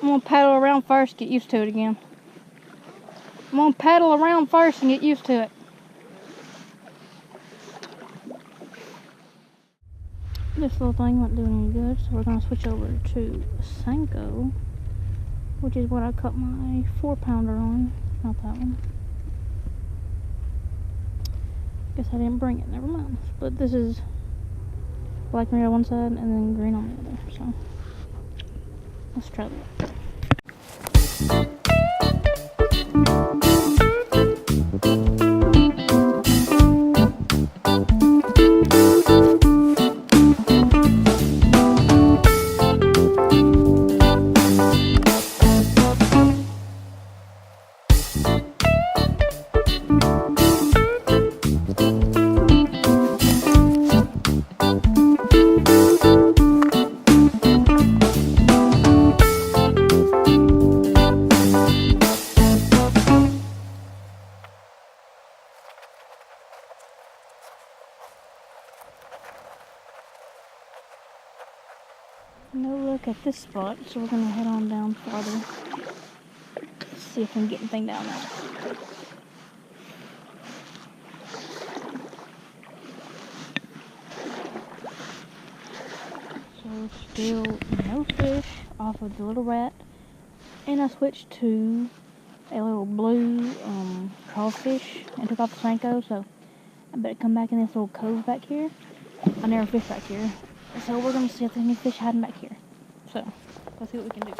I'm gonna paddle around first, get used to it again. I'm gonna paddle around first and get used to it. This little thing wasn't doing any good, so we're gonna switch over to Senko, which is what I cut my 4-pounder on, not that one. Guess I didn't bring it, never mind. But this is black and red on one side and then green on the other, so let's try that. No look at this spot, so we're gonna head on down farther. See if we can get anything down there. So still no fish off of the little rat, and I switched to a little blue crawfish and took off the Senko, so I better come back in this little cove back here. I never fished back here. So we're gonna see if there's any fish hiding back here. So let's see what we can do.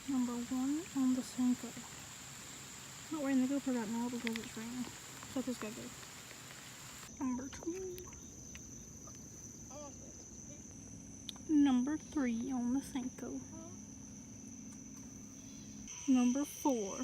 Number 1 on the Senko. Not wearing the GoPro right now because it's raining. So this gotta go. Number 2. Number 3 on the Senko. Number 4.